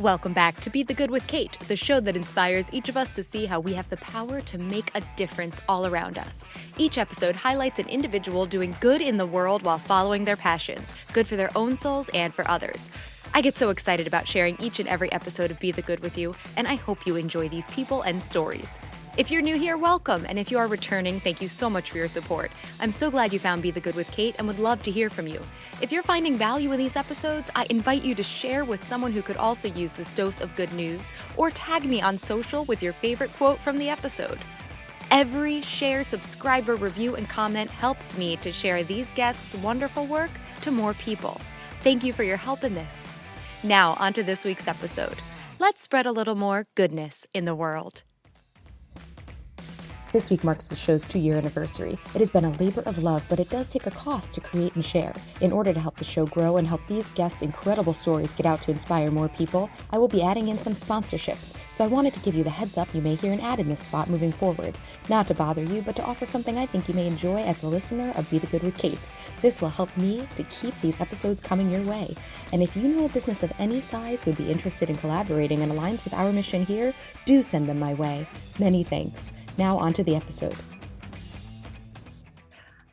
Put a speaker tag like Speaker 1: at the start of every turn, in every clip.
Speaker 1: Welcome back to Be the Good with Kate, the show that inspires each of us to see how we have the power to make a difference all around us. Each episode highlights an individual doing good in the world while following their passions, good for their own souls and for others. I get so excited about sharing each and every episode of Be the Good with you, and I hope you enjoy these people and stories. If you're new here, welcome, and if you are returning, thank you so much for your support. I'm so glad you found Be the Good with Kate and would love to hear from you. If you're finding value in these episodes, I invite you to share with someone who could also use this dose of good news, or tag me on social with your favorite quote from the episode. Every share, subscriber, review, and comment helps me to share these guests' wonderful work to more people. Thank you for your help in this. Now, on to this week's episode. Let's spread a little more goodness in the world.
Speaker 2: This week marks the show's 2-year anniversary. It has been a labor of love, but it does take a cost to create and share. In order to help the show grow and help these guests' incredible stories get out to inspire more people, I will be adding in some sponsorships, so I wanted to give you the heads up you may hear an ad in this spot moving forward. Not to bother you, but to offer something I think you may enjoy as a listener of Be the Good with Kate. This will help me to keep these episodes coming your way. And if you know a business of any size would be interested in collaborating and aligns with our mission here, do send them my way. Many thanks. Now on to the episode.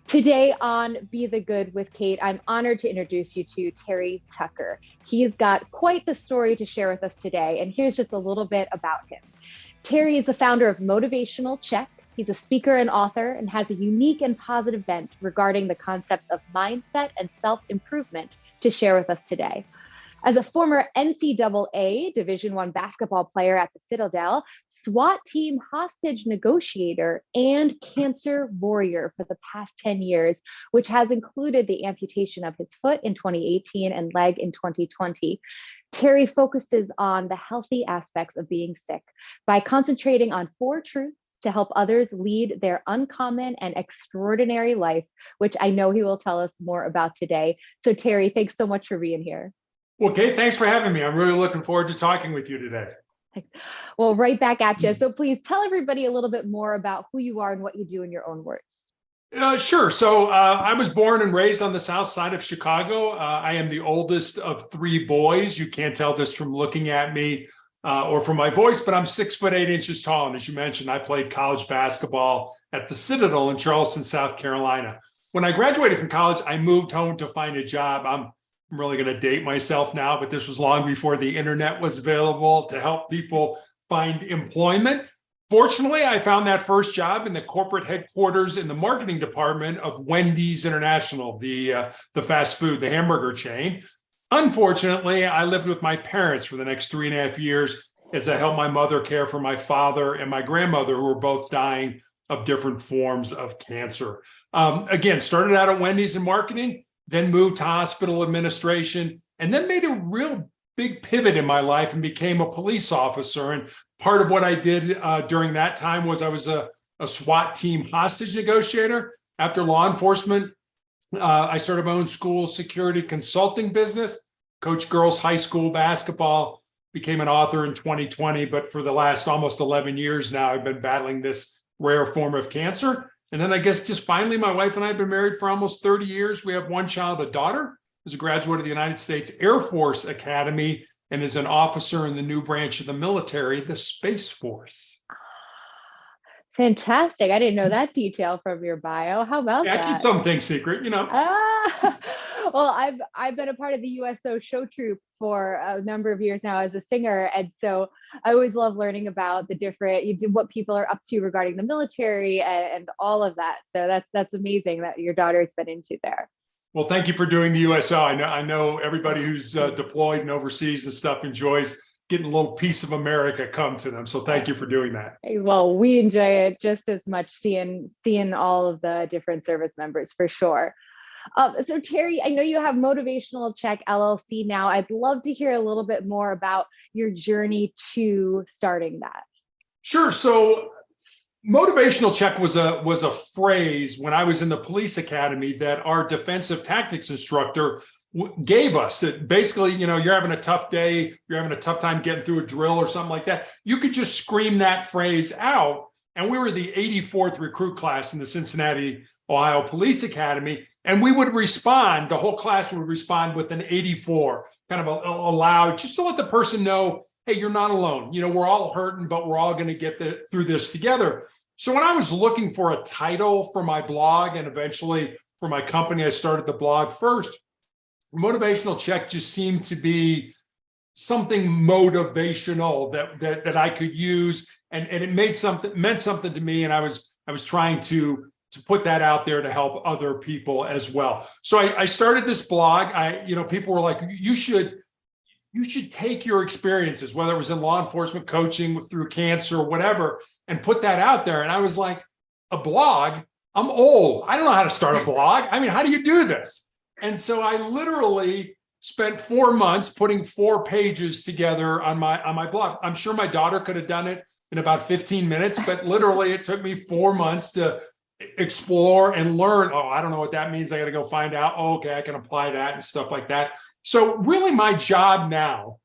Speaker 2: Today on Be the Good with Kate, I'm honored to introduce you to Terry Tucker. He's got quite the story to share with us today, and here's just a little bit about him. Terry is the founder of Motivational Check. He's a speaker and author and has a unique and positive bent regarding the concepts of mindset and self-improvement to share with us today. As a former NCAA Division I basketball player at the Citadel, SWAT Team Hostage Negotiator, and Cancer Warrior for the past 10 years, which has included the amputation of his foot in 2018 and leg in 2020. Terry focuses on the healthy aspects of being sick by concentrating on 4 truths to help others lead their uncommon and extraordinary life, which I know he will tell us more about today. So Terry, thanks so much for being here.
Speaker 3: Well, Kate, thanks for having me. I'm really looking forward to talking with you today.
Speaker 2: Well, right back at you. So please tell everybody a little bit more about who you are and what you do in your own words.
Speaker 3: Sure. So I was born and raised on the south side of Chicago. I am the oldest of 3 boys. You can't tell this from looking at me or from my voice, but I'm 6'8" tall. And as you mentioned, I played college basketball at the Citadel in Charleston, South Carolina. When I graduated from college, I moved home to find a job. I'm really going to date myself now, but this was long before the internet was available to help people find employment. Fortunately, I found that first job in the corporate headquarters in the marketing department of Wendy's International, the fast food, the hamburger chain. Unfortunately, I lived with my parents for the next 3.5 years as I helped my mother care for my father and my grandmother, who were both dying of different forms of cancer. Again, started out at Wendy's in marketing, then moved to hospital administration, and then made a real big pivot in my life and became a police officer. And part of what I did during that time was I was a SWAT Team Hostage Negotiator. After law enforcement, I started my own school security consulting business, coached girls high school basketball, became an author in 2020, but for the last almost 11 years now, I've been battling this rare form of cancer. And then I guess just finally, my wife and I have been married for almost 30 years. We have 1 child, a daughter, who's a graduate of the United States Air Force Academy and is an officer in the new branch of the military, the Space Force.
Speaker 2: Fantastic. I didn't know that detail from your bio. How about that?
Speaker 3: I keep some things secret, you know.
Speaker 2: Well, I've been a part of the USO show troupe for a number of years now as a singer. And so I always love learning about what people are up to regarding the military and all of that. So that's amazing that your daughter's been into there.
Speaker 3: Well, thank you for doing the USO. I know everybody who's deployed and overseas and stuff enjoys getting a little piece of America come to them. So thank you for doing that.
Speaker 2: Well, we enjoy it just as much, seeing all of the different service members for sure. So Terry, I know you have Motivational Check LLC now. I'd love to hear a little bit more about your journey to starting that.
Speaker 3: Sure. So Motivational Check was a phrase when I was in the police academy that our defensive tactics instructor gave us. That basically, you're having a tough day, you're having a tough time getting through a drill or something like that. You could just scream that phrase out. And we were the 84th recruit class in the Cincinnati, Ohio Police Academy. And we would respond, the whole class would respond with an 84. kind of allow, just to let the person know, hey, you're not alone. We're all hurting, but we're all going to get through this together. So when I was looking for a title for my blog and eventually for my company, I started the blog first. Motivational Check just seemed to be something motivational that I could use, and it meant something to me, and I was trying to put that out there to help other people as well. So I started this blog. People were like, you should take your experiences, whether it was in law enforcement, coaching, through cancer, or whatever, and put that out there. And I was like, a blog? I'm old. I don't know how to start a blog. I mean, how do you do this? And so I literally spent 4 months putting 4 pages together on my blog. I'm sure my daughter could have done it in about 15 minutes, but literally it took me 4 months to explore and learn. Oh, I don't know what that means. I got to go find out. Oh, okay, I can apply that and stuff like that. So really my job now,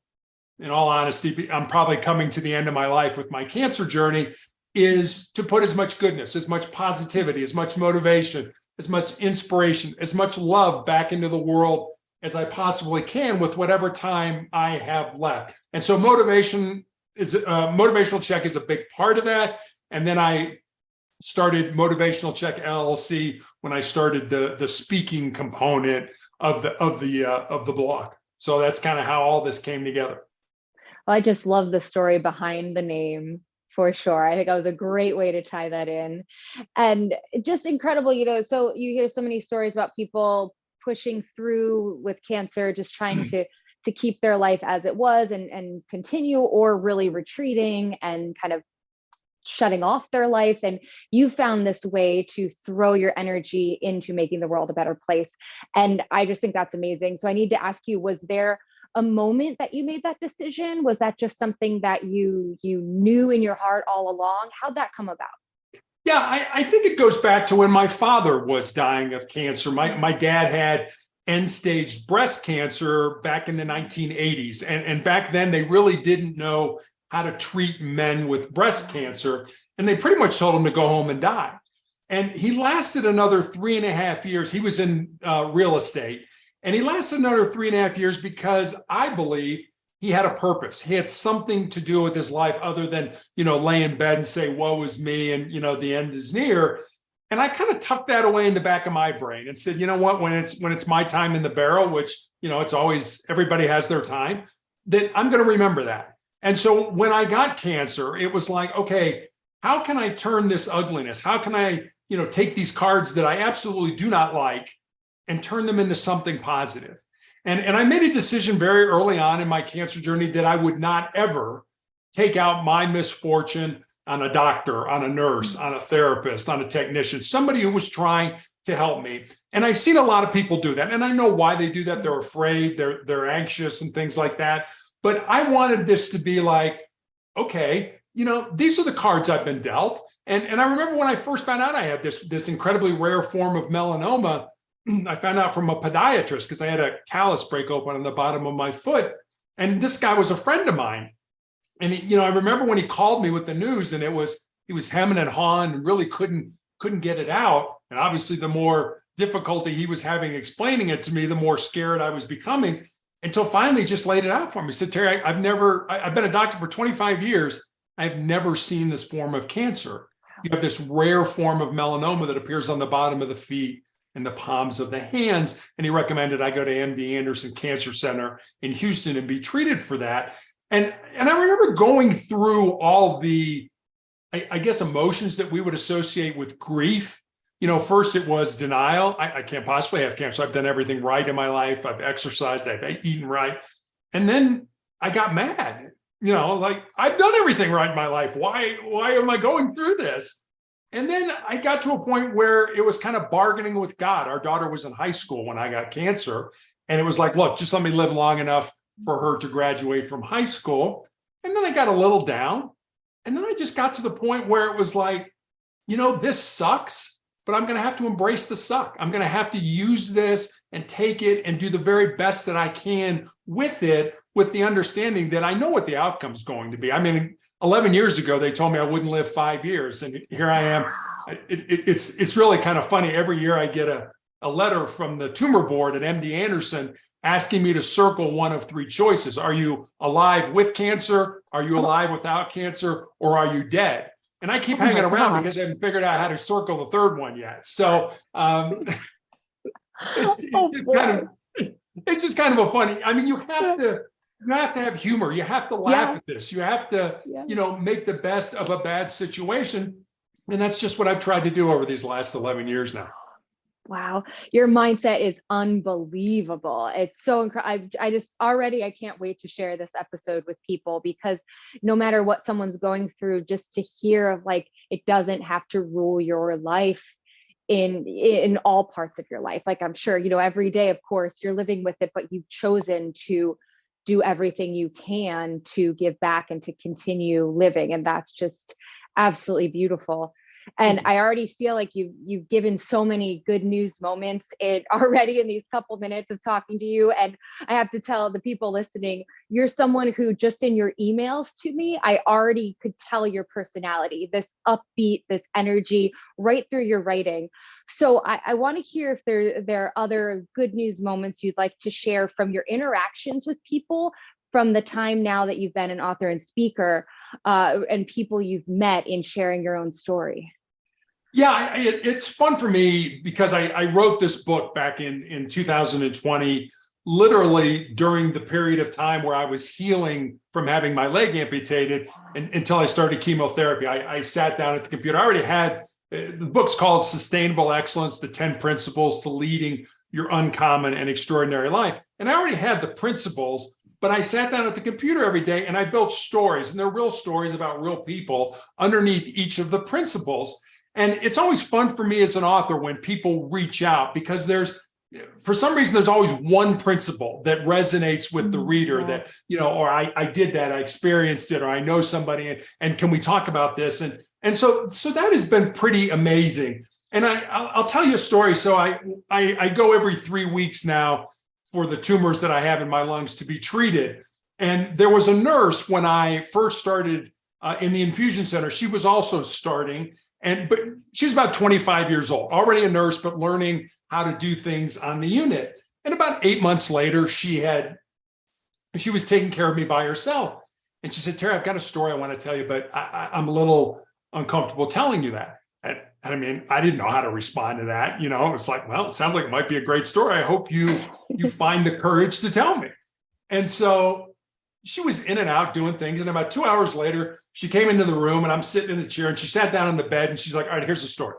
Speaker 3: in all honesty, I'm probably coming to the end of my life with my cancer journey, is to put as much goodness, as much positivity, as much motivation, as much inspiration, as much love back into the world as I possibly can with whatever time I have left. And so Motivational Check is a big part of that. And then I started Motivational Check LLC when I started the speaking component of the blog. So that's kind of how all this came together.
Speaker 2: Well, I just love the story behind the name, for sure. I think that was a great way to tie that in. And just incredible, so you hear so many stories about people pushing through with cancer, just trying to keep their life as it was and continue, or really retreating and kind of shutting off their life. And you found this way to throw your energy into making the world a better place. And I just think that's amazing. So I need to ask you, was there a moment that you made that decision? Was that just something that you knew in your heart all along? How'd that come about?
Speaker 3: Yeah, I think it goes back to when my father was dying of cancer. My dad had end-stage breast cancer back in the 1980s. And back then, they really didn't know how to treat men with breast cancer. And they pretty much told him to go home and die. And he lasted another 3.5 years. He was in real estate. And he lasted another 3.5 years because I believe he had a purpose. He had something to do with his life other than, lay in bed and say, woe is me, and, the end is near. And I kind of tucked that away in the back of my brain and said, you know what, when it's my time in the barrel, which, it's always, everybody has their time, that I'm going to remember that. And so when I got cancer, it was like, okay, how can I turn this ugliness? How can I, take these cards that I absolutely do not like and turn them into something positive? And I made a decision very early on in my cancer journey that I would not ever take out my misfortune on a doctor, on a nurse, on a therapist, on a technician, somebody who was trying to help me. And I've seen a lot of people do that. And I know why they do that. They're afraid, they're anxious and things like that. But I wanted this to be like, okay, these are the cards I've been dealt. And I remember when I first found out I had this incredibly rare form of melanoma, I found out from a podiatrist because I had a callus break open on the bottom of my foot. And this guy was a friend of mine. And I remember when he called me with the news, and he was hemming and hawing and really couldn't get it out. And obviously the more difficulty he was having explaining it to me, the more scared I was becoming, until finally just laid it out for me. He said, Terry, I've been a doctor for 25 years. I've never seen this form of cancer. You have this rare form of melanoma that appears on the bottom of the feet and the palms of the hands. And he recommended I go to MD Anderson Cancer Center in Houston and be treated for that. And I remember going through all the, I guess, emotions that we would associate with grief. First it was denial. I can't possibly have cancer. I've done everything right in my life. I've exercised, I've eaten right. And then I got mad, like I've done everything right in my life. Why am I going through this? And then I got to a point where it was kind of bargaining with God. Our daughter was in high school when I got cancer. And it was like, look, just let me live long enough for her to graduate from high school. And then I got a little down. And then I just got to the point where it was like, this sucks, but I'm going to have to embrace the suck. I'm going to have to use this and take it and do the very best that I can with it, with the understanding that I know what the outcome's going to be. I mean, 11 years ago, they told me I wouldn't live 5 years. And here I am. It's really kind of funny. Every year I get a letter from the tumor board at MD Anderson asking me to circle one of three choices. Are you alive with cancer? Are you alive without cancer? Or are you dead? And I keep hanging around because I haven't figured out how to circle the third one yet. So it's just kind of a funny. I mean, you have to have humor. You have to laugh at this. You have to, make the best of a bad situation. And that's just what I've tried to do over these last 11 years now.
Speaker 2: Wow. Your mindset is unbelievable. It's so incredible. I can't wait to share this episode with people, because no matter what someone's going through, just to hear of like, it doesn't have to rule your life in all parts of your life. Like, I'm sure, every day, of course, you're living with it, but you've chosen to do everything you can to give back and to continue living. And that's just absolutely beautiful. And I already feel like you've given so many good news moments already in these couple minutes of talking to you. And I have to tell the people listening, you're someone who, just in your emails to me, I already could tell your personality, this upbeat, this energy right through your writing. So I want to hear if there are other good news moments you'd like to share from your interactions with people, from the time now that you've been an author and speaker, and people you've met in sharing your own story.
Speaker 3: Yeah, it's fun for me because I wrote this book back in 2020, literally during the period of time where I was healing from having my leg amputated until I started chemotherapy. I sat down at the computer. I already had, the book's called Sustainable Excellence, the 10 Principles to Leading Your Uncommon and Extraordinary Life. And I already had the principles, but I sat down at the computer every day and I built stories, and they're real stories about real people underneath each of the principles. And it's always fun for me as an author when people reach out, because for some reason, there's always one principle that resonates with the reader that, or I did that, I experienced it, or I know somebody, and can we talk about this? And so that has been pretty amazing. And I'll tell you a story. So I go every 3 weeks now for the tumors that I have in my lungs to be treated. And there was a nurse when I first started in the infusion center. She was also starting. But she was about 25 years old, already a nurse, but learning how to do things on the unit. And about 8 months later, she was taking care of me by herself. And she said, "Terry, I've got a story I want to tell you, but I'm a little uncomfortable telling you that." And I mean, I didn't know how to respond to that. It's like, well, it sounds like it might be a great story. I hope you find the courage to tell me. And so she was in and out doing things. And about 2 hours later, she came into the room, and I'm sitting in the chair, and she sat down in the bed, and she's like, "All right, here's the story."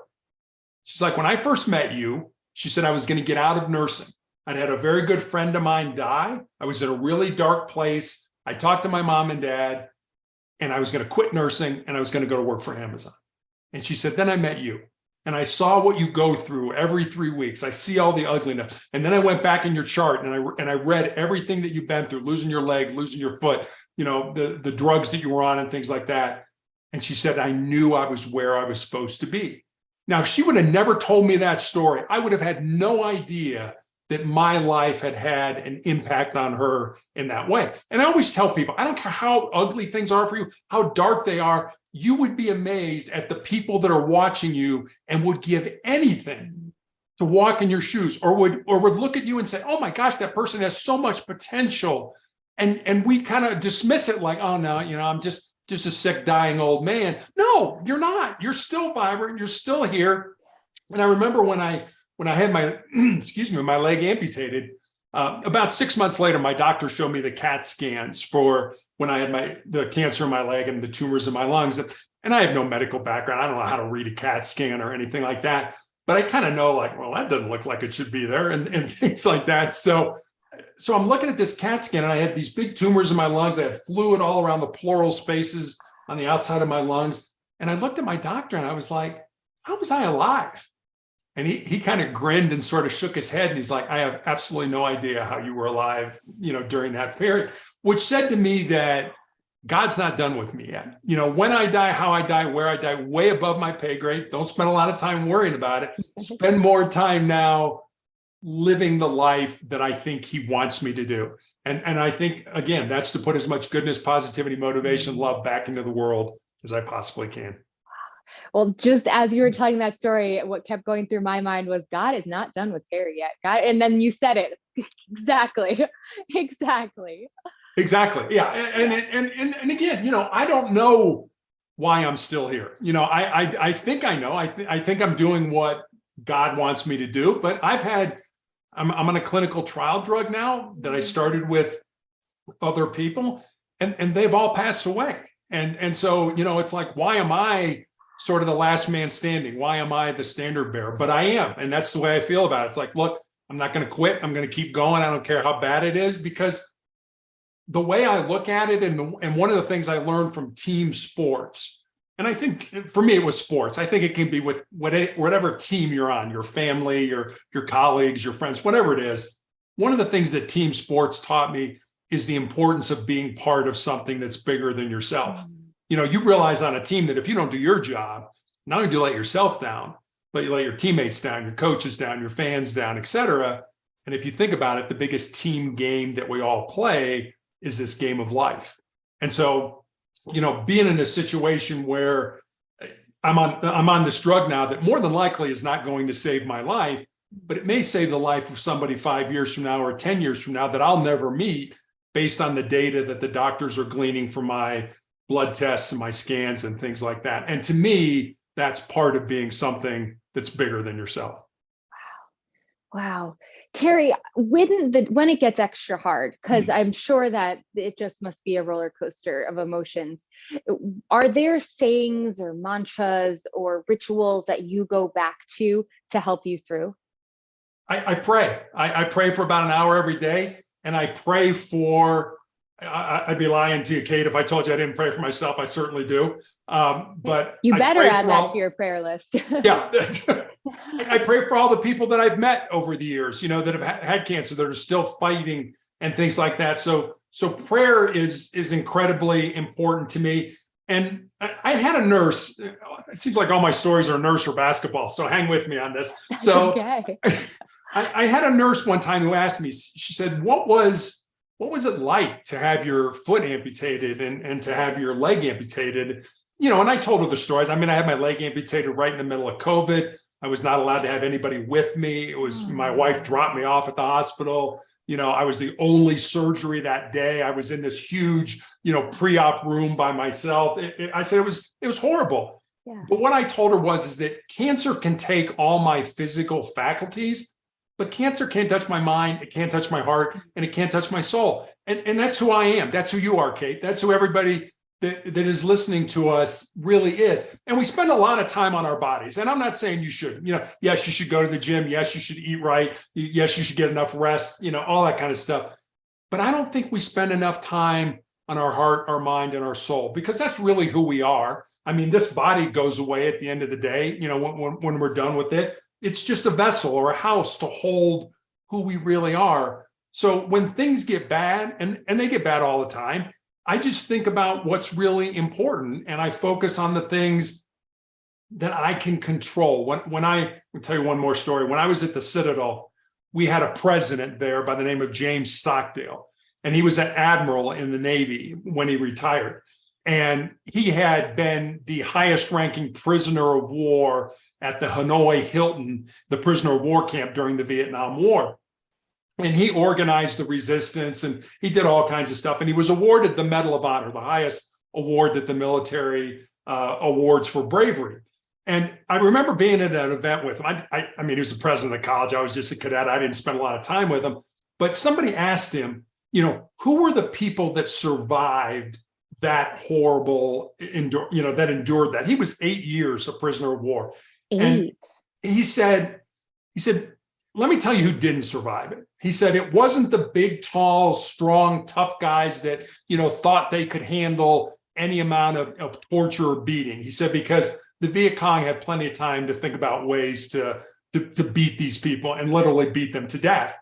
Speaker 3: She's like, "When I first met you," she said, "I was going to get out of nursing. I'd had a very good friend of mine die. I was in a really dark place. I talked to my mom and dad, and I was going to quit nursing, and I was going to go to work for Amazon." And she said, "Then I met you, and I saw what you go through every 3 weeks. I see all the ugliness. And then I went back in your chart, and I read everything that you've been through, losing your leg, losing your foot, the drugs that you were on and things like that." And she said, "I knew I was where I was supposed to be." Now, if she would have never told me that story, I would have had no idea that my life had had an impact on her in that way. And I always tell people, I don't care how ugly things are for you, how dark they are, you would be amazed at the people that are watching you and would give anything to walk in your shoes, or would look at you and say, "Oh my gosh, that person has so much potential." And we kind of dismiss it like, "Oh no, I'm just a sick, dying old man." No, you're not. You're still vibrant. You're still here. And I remember when I had my, my leg amputated, about 6 months later, my doctor showed me the CAT scans for when I had the cancer in my leg and the tumors in my lungs. And I have no medical background. I don't know how to read a CAT scan or anything like that. But I kind of know, like, well, that doesn't look like it should be there, and things like that. So I'm looking at this CAT scan, and I had these big tumors in my lungs. I had fluid all around the pleural spaces on the outside of my lungs. And I looked at my doctor, and I was like, "How was I alive?" And he kind of grinned and sort of shook his head. And he's like, "I have absolutely no idea how you were alive, during that period," which said to me that God's not done with me yet. When I die, how I die, where I die, way above my pay grade. Don't spend a lot of time worrying about it. Spend more time now living the life that I think he wants me to do. And I think, again, that's to put as much goodness, positivity, motivation, love back into the world as I possibly can.
Speaker 2: Well, just as you were telling that story, what kept going through my mind was God is not done with Terry yet. God, and then you said it. Exactly. Exactly.
Speaker 3: Exactly. Yeah. And again, I don't know why I'm still here. I think I know. I think I'm doing what God wants me to do, but I'm on a clinical trial drug now that I started with other people, and they've all passed away. And so, it's like, why am I sort of the last man standing? Why am I the standard bearer? But I am. And that's the way I feel about it. It's like, look, I'm not going to quit. I'm going to keep going. I don't care how bad it is, because the way I look at it, and one of the things I learned from team sports, and I think for me it was sports. I think it can be with whatever team you're on, your family, your colleagues, your friends, whatever it is. One of the things that team sports taught me is the importance of being part of something that's bigger than yourself. You realize on a team that if you don't do your job, not only do you let yourself down, but you let your teammates down, your coaches down, your fans down, et cetera. And if you think about it, the biggest team game that we all play is this game of life. And so, being in a situation where I'm on this drug now that more than likely is not going to save my life, but it may save the life of somebody 5 years from now or 10 years from now that I'll never meet, based on the data that the doctors are gleaning from my blood tests and my scans and things like that. And to me, that's part of being something that's bigger than yourself.
Speaker 2: Wow. Terry, when it gets extra hard, because I'm sure that it just must be a roller coaster of emotions, are there sayings or mantras or rituals that you go back to help you through?
Speaker 3: I pray. I pray for about an hour every day, and I pray for, I'd be lying to you, Kate, if I told you I didn't pray for myself. I certainly do. But
Speaker 2: you better add that to your prayer list.
Speaker 3: Yeah. I pray for all the people that I've met over the years, that have had cancer, that are still fighting and things like that. So prayer is incredibly important to me. And I had a nurse. It seems like all my stories are nurse or basketball, so hang with me on this. So okay. I had a nurse one time who asked me, she said, what was it like to have your foot amputated and to have your leg amputated? And I told her the stories. I mean, I had my leg amputated right in the middle of COVID. I was not allowed to have anybody with me. It was my wife dropped me off at the hospital. I was the only surgery that day. I was in this huge, pre-op room by myself. I said it was horrible. Yeah. But what I told her is that cancer can take all my physical faculties, but cancer can't touch my mind, it can't touch my heart, and it can't touch my soul. And that's who I am. That's who you are, Kate. That's who everybody that is listening to us really is. And we spend a lot of time on our bodies. And I'm not saying you shouldn't. Yes, you should go to the gym. Yes, you should eat right. Yes, you should get enough rest, all that kind of stuff. But I don't think we spend enough time on our heart, our mind, and our soul, because that's really who we are. I mean, this body goes away at the end of the day, when we're done with it. It's just a vessel or a house to hold who we really are. So when things get bad, and they get bad all the time, I just think about what's really important, and I focus on the things that I can control. I'll tell you one more story. When I was at the Citadel, we had a president there by the name of James Stockdale, and he was an admiral in the Navy when he retired. And he had been the highest ranking prisoner of war at the Hanoi Hilton, the prisoner of war camp during the Vietnam War. And he organized the resistance, and he did all kinds of stuff. And he was awarded the Medal of Honor, the highest award that the military awards for bravery. And I remember being at an event with him. I mean, he was the president of the college. I was just a cadet. I didn't spend a lot of time with him. But somebody asked him, who were the people that survived that horrible, that endured that? He was 8 years a prisoner of war.
Speaker 2: 8.
Speaker 3: And he said, let me tell you who didn't survive it. He said, it wasn't the big, tall, strong, tough guys that, thought they could handle any amount of torture or beating. He said, because the Viet Cong had plenty of time to think about ways to beat these people and literally beat them to death.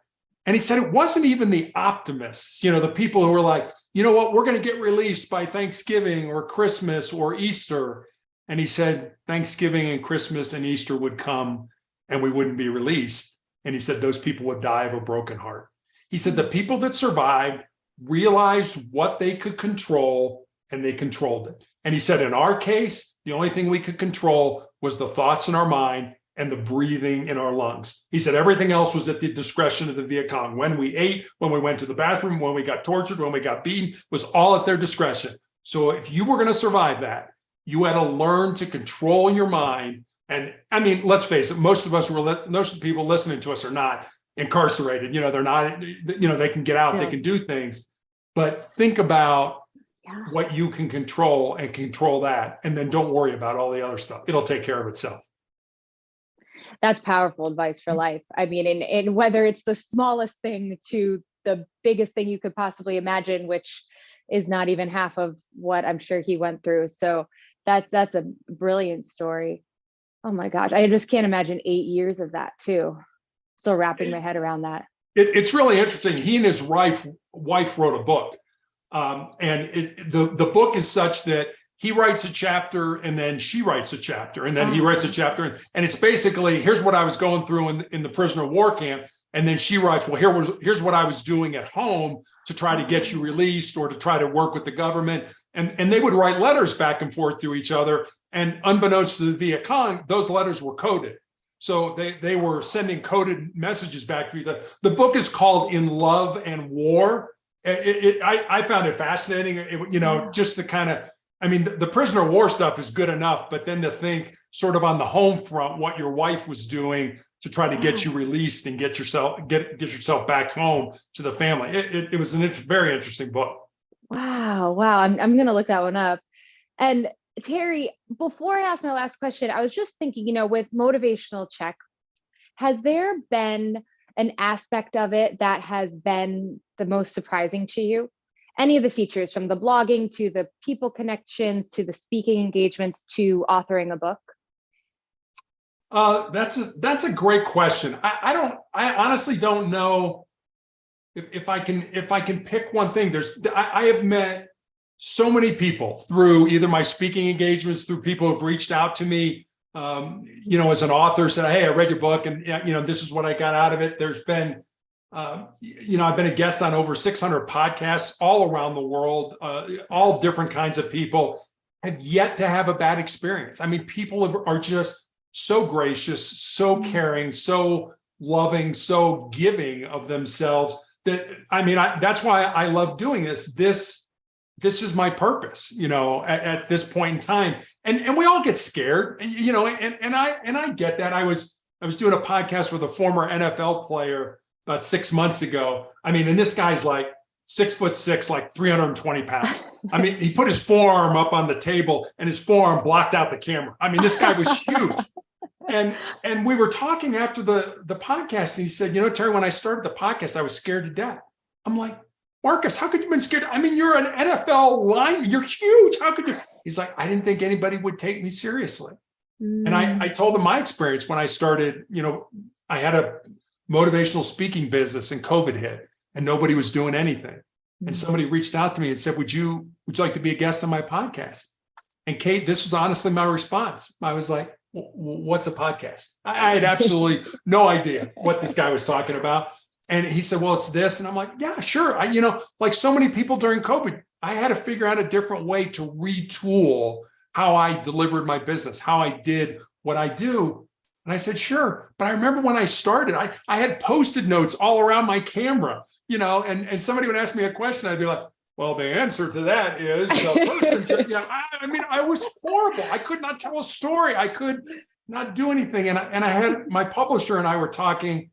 Speaker 3: And he said, it wasn't even the optimists, the people who were like, you know what, we're going to get released by Thanksgiving or Christmas or Easter. And he said, Thanksgiving and Christmas and Easter would come and we wouldn't be released. And he said, those people would die of a broken heart. He said, the people that survived realized what they could control and they controlled it. And he said, in our case, the only thing we could control was the thoughts in our mind and the breathing in our lungs. He said everything else was at the discretion of the Viet Cong. When we ate, when we went to the bathroom, when we got tortured, when we got beaten, was all at their discretion. So if you were going to survive that, you had to learn to control your mind. And I mean, let's face it, most of the people listening to us are not incarcerated. They're not, they can get out, they can do things. But think about what you can control and control that. And then don't worry about all the other stuff. It'll take care of itself.
Speaker 2: That's powerful advice for life. I mean, and whether it's the smallest thing to the biggest thing you could possibly imagine, which is not even half of what I'm sure he went through. So that's a brilliant story. Oh my gosh. I just can't imagine 8 years of that too. Still wrapping my head around that.
Speaker 3: It's really interesting. He and his wife wrote a book. The book is such that he writes a chapter and then she writes a chapter and then he writes a chapter. And it's basically, here's what I was going through in the prisoner of war camp. And then she writes, well, here's what I was doing at home to try to get you released or to try to work with the government. And they would write letters back and forth to each other. And unbeknownst to the Viet Cong, those letters were coded. So they were sending coded messages back to each other. The book is called In Love and War. I found it fascinating, just the kind of, I mean, the prisoner of war stuff is good enough, but then to think sort of on the home front, what your wife was doing to try to get you released and get yourself back home to the family. It was a very interesting book.
Speaker 2: Wow. I'm going to look that one up. And Terry, before I ask my last question, I was just thinking, with Motivational Check, has there been an aspect of it that has been the most surprising to you? Any of the features, from the blogging to the people connections to the speaking engagements to authoring a book?
Speaker 3: That's a great question. I honestly don't know if I can pick one thing. I have met so many people through either my speaking engagements, through people who've reached out to me, as an author, said, hey, I read your book and, this is what I got out of it. There's been, I've been a guest on over 600 podcasts all around the world, all different kinds of people, have yet to have a bad experience. I mean, people are just so gracious, so caring, so loving, so giving of themselves that, that's why I love doing this. This is my purpose, at this point in time. And we all get scared, and I get that. I was doing a podcast with a former NFL player about 6 months ago. And this guy's like 6'6", like 320 pounds. He put his forearm up on the table and his forearm blocked out the camera. This guy was huge. And we were talking after the podcast, and he said, Terry, when I started the podcast, I was scared to death. I'm like, Marcus, how could you have been scared? you're an NFL lineman. You're huge. How could you? He's like, I didn't think anybody would take me seriously. And I told him my experience when I started, I had a motivational speaking business and COVID hit and nobody was doing anything. And somebody reached out to me and said, would you like to be a guest on my podcast? And Kate, this was honestly my response. I was like, what's a podcast? I had absolutely no idea what this guy was talking about. And he said, well, it's this. And I'm like, yeah, sure. Like so many people during COVID, I had to figure out a different way to retool how I delivered my business, how I did what I do. And I said, sure. But I remember when I started, I had Post-it notes all around my camera, and somebody would ask me a question. I'd be like, well, the answer to that is the person. I was horrible. I could not tell a story. I could not do anything. And I had my publisher and I were talking.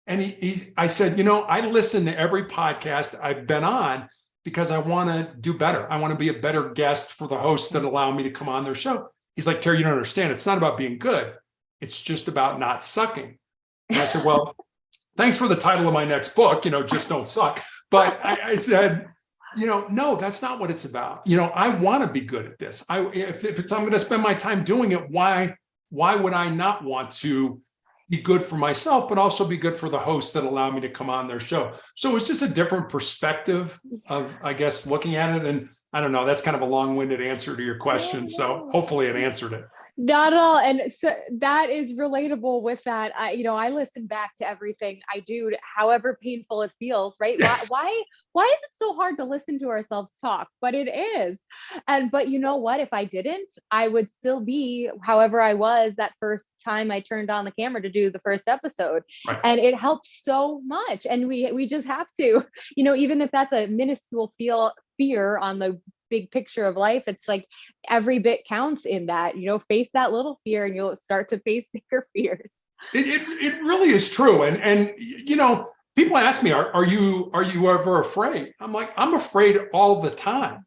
Speaker 3: And I said, I listen to every podcast I've been on because I want to do better. I want to be a better guest for the hosts that allow me to come on their show. He's like, Terry, you don't understand. It's not about being good. It's just about not sucking. And I said, well, thanks for the title of my next book, Just Don't Suck. But I said, no, that's not what it's about. I want to be good at this. If I'm going to spend my time doing it, why would I not want to be good for myself, but also be good for the hosts that allow me to come on their show? So it's just a different perspective of, I guess, looking at it. And I don't know, that's kind of a long-winded answer to your question. So hopefully it answered it.
Speaker 2: Not at all. And so that is relatable with that. I listen back to everything I do, however painful it feels, right? Why is it so hard to listen to ourselves talk? But it is. But you know what? If I didn't, I would still be however I was that first time I turned on the camera to do the first episode.
Speaker 3: Right.
Speaker 2: And it helps so much. And we just have to, even if that's a minuscule fear on the big picture of life, it's like every bit counts in that. Face that little fear and you'll start to face bigger fears.
Speaker 3: It really is true. And people ask me, are you ever afraid? I'm like, I'm afraid all the time.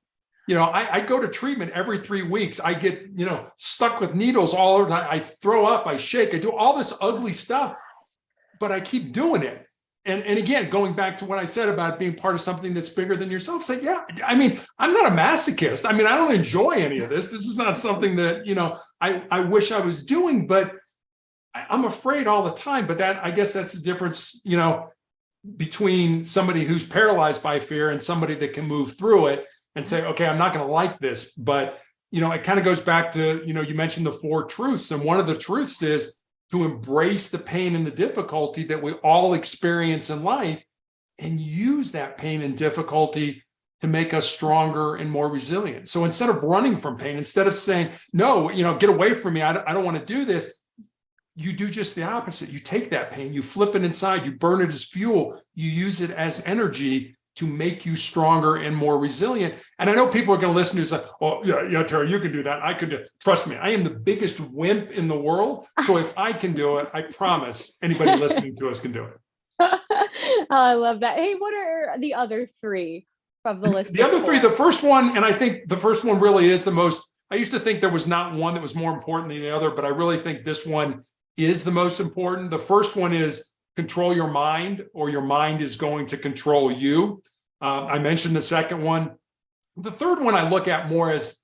Speaker 3: I go to treatment every 3 weeks. I get, stuck with needles all over. I throw up, I shake, I do all this ugly stuff, but I keep doing it. And again, going back to what I said about being part of something that's bigger than yourself, it's like, yeah, I mean, I'm not a masochist. I mean, I don't enjoy any of this. This is not something that, I wish I was doing, but I'm afraid all the time. But I guess that's the difference, between somebody who's paralyzed by fear and somebody that can move through it and say, okay, I'm not going to like this. But, it kind of goes back to, you mentioned the 4 truths. And one of the truths is to embrace the pain and the difficulty that we all experience in life and use that pain and difficulty to make us stronger and more resilient. So instead of running from pain, instead of saying, no, get away from me, I don't want to do this, you do just the opposite. You take that pain, you flip it inside, you burn it as fuel, you use it as energy to make you stronger and more resilient. And I know people are going to listen to say, oh, yeah, Terry, you can do that. I could do it. Trust me, I am the biggest wimp in the world. So if I can do it, I promise anybody listening to us can do it.
Speaker 2: Oh, I love that. Hey, what are the other 3 from the list?
Speaker 3: The other 3, the first one, and I think the first one really is the most, I used to think there was not one that was more important than the other, but I really think this one is the most important. The first one is control your mind, or your mind is going to control you. I mentioned the second one. The third one I look at more as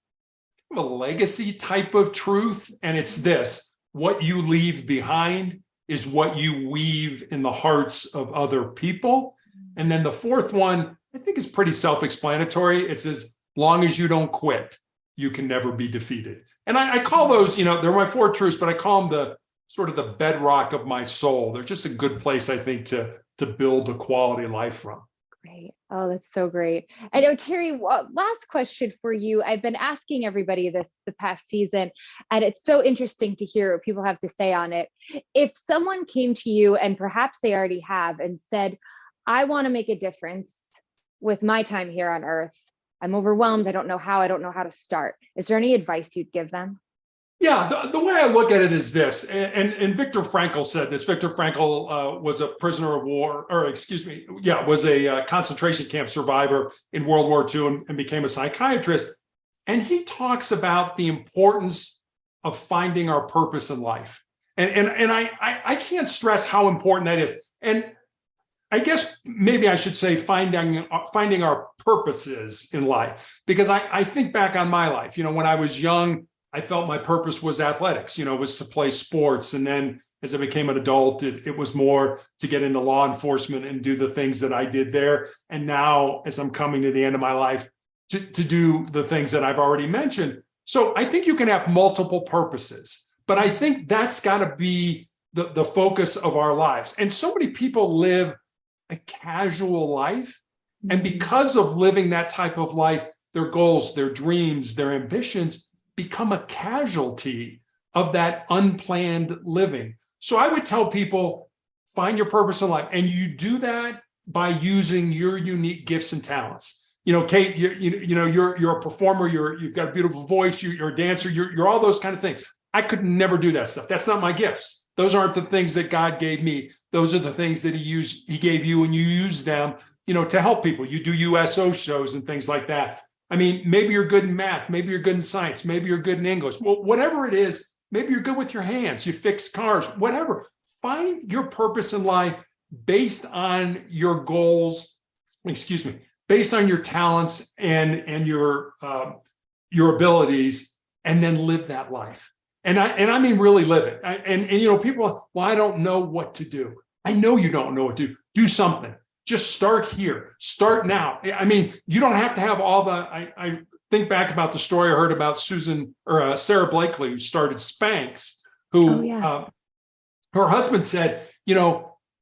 Speaker 3: a legacy type of truth, and it's this: what you leave behind is what you weave in the hearts of other people. And then the fourth one, I think, is pretty self-explanatory. It's as long as you don't quit, you can never be defeated. And I call those, they're my 4 truths, but I call them the sort of the bedrock of my soul. They're just a good place, I think, to build a quality life from.
Speaker 2: Great. Oh, that's so great. I know, Terry, last question for you. I've been asking everybody this the past season, and it's so interesting to hear what people have to say on it. If someone came to you, and perhaps they already have, and said, I want to make a difference with my time here on Earth. I'm overwhelmed. I don't know how to start. Is there any advice you'd give them?
Speaker 3: Yeah, the way I look at it is this, and Viktor Frankl said this. Viktor Frankl was a prisoner of war, was a concentration camp survivor in World War II and became a psychiatrist. And he talks about the importance of finding our purpose in life. And I can't stress how important that is. And I guess maybe I should say finding our purposes in life, because I think back on my life. When I was young, I felt my purpose was athletics, was to play sports. And then as I became an adult, it was more to get into law enforcement and do the things that I did there. And now, as I'm coming to the end of my life, to do the things that I've already mentioned. So I think you can have multiple purposes, but I think that's got to be the focus of our lives. And so many people live a casual life. And because of living that type of life, their goals, their dreams, their ambitions become a casualty of that unplanned living. So I would tell people, find your purpose in life. And you do that by using your unique gifts and talents. Kate, you're a performer, you've got a beautiful voice, you're a dancer, you're all those kind of things. I could never do that stuff. That's not my gifts. Those aren't the things that God gave me. Those are the things that he gave you, and you use them, to help people. You do USO shows and things like that. I mean, maybe you're good in math, maybe you're good in science, maybe you're good in English. Well, whatever it is, maybe you're good with your hands, you fix cars, whatever. Find your purpose in life based on your goals, based on your talents and your abilities, and then live that life. And I mean, really live it. And people, well, I don't know what to do. I know you don't know what to do. Do something. Just start here. Start now. I mean, you don't have to have all the, think back about the story I heard about Sarah Blakely, who started Spanx, who her husband said,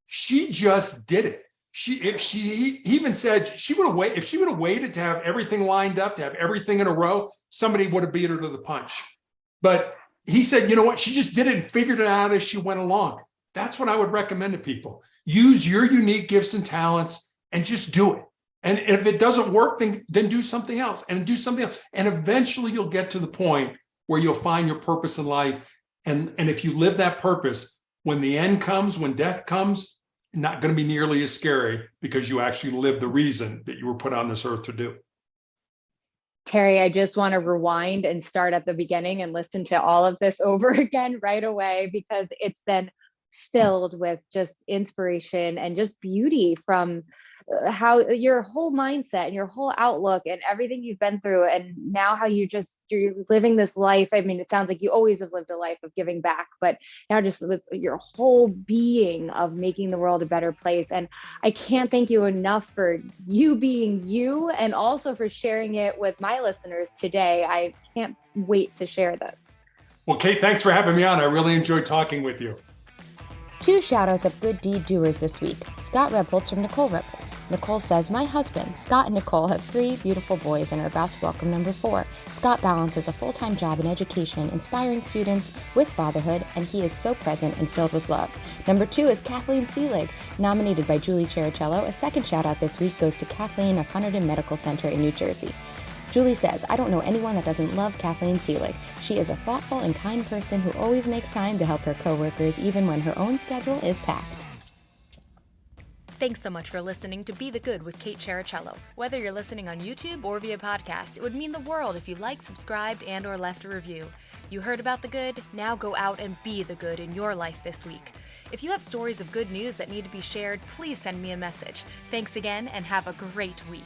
Speaker 3: she just did it. He even said she would have waited. If she would have waited to have everything lined up, to have everything in a row, somebody would have beat her to the punch. But he said, you know what? She just did it and figured it out as she went along. That's what I would recommend to people. Use your unique gifts and talents and just do it. And if it doesn't work, then do something else and do something else. And eventually you'll get to the point where you'll find your purpose in life. And if you live that purpose, when the end comes, when death comes, not going to be nearly as scary because you actually live the reason that you were put on this earth to do.
Speaker 2: Terry, I just want to rewind and start at the beginning and listen to all of this over again right away, because it's been filled with just inspiration and just beauty from how your whole mindset and your whole outlook and everything you've been through, and now how you're living this life. I mean, it sounds like you always have lived a life of giving back, but now just with your whole being of making the world a better place. And I can't thank you enough for you being you, and also for sharing it with my listeners today. I can't wait to share this.
Speaker 3: Well, Kate, thanks for having me on. I really enjoyed talking with you.
Speaker 1: 2 shout-outs of good deed doers this week. Scott Rebholz from Nicole Rebholz. Nicole says, my husband, Scott, and Nicole have 3 beautiful boys and are about to welcome number 4. Scott balances a full-time job in education, inspiring students with fatherhood, and he is so present and filled with love. Number 2 is Kathleen Seelig, nominated by Julie Chericello. A second shout-out this week goes to Kathleen of Hunterdon Medical Center in New Jersey. Julie says, I don't know anyone that doesn't love Kathleen Seelig. She is a thoughtful and kind person who always makes time to help her coworkers, even when her own schedule is packed. Thanks so much for listening to Be the Good with Kate Chericello. Whether you're listening on YouTube or via podcast, it would mean the world if you liked, subscribed, and or left a review. You heard about the good? Now go out and be the good in your life this week. If you have stories of good news that need to be shared, please send me a message. Thanks again, and have a great week.